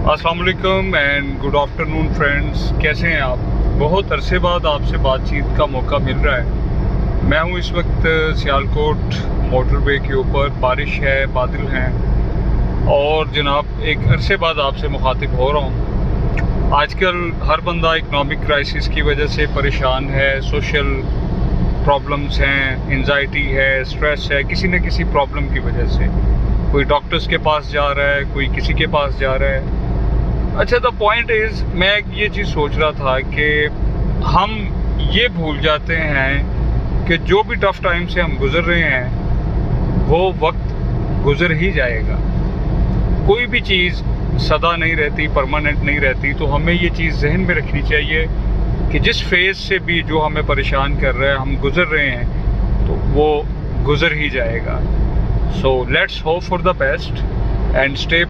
अस्सलाम वालेकुम and good afternoon friends, कैसे हैं आप? बहुत अरसे बाद आपसे बातचीत का मौका मिल रहा है। मैं हूं इस वक्त सियालकोट मोटरवे के ऊपर, बारिश है, बादल हैं और जनाब एक अरसे बाद आपसे मुखातिब हो रहा हूं। आजकल हर बंदा इकनॉमिक क्राइसिस की वजह से परेशान है, सोशल प्रॉब्लम्स हैं, एंजाइटी है, स्ट्रेस है, किसी न किसी प्रॉब्लम की वजह से। कोई डॉक्टर्स के पास जा रहा है, कोई किसी के पास जा रहा है। अच्छा, द पॉइंट इज़, मैं ये चीज़ सोच रहा था कि हम ये भूल जाते हैं कि जो भी टफ़ टाइम से हम गुज़र रहे हैं वो वक्त गुज़र ही जाएगा। कोई भी चीज़ सदा नहीं रहती, परमानेंट नहीं रहती। तो हमें ये चीज़ जहन में रखनी चाहिए कि जिस फेज़ से भी जो हमें परेशान कर रहा है, हम गुज़र रहे हैं, तो वो गुज़र ही जाएगा। So let's hope for the best and stay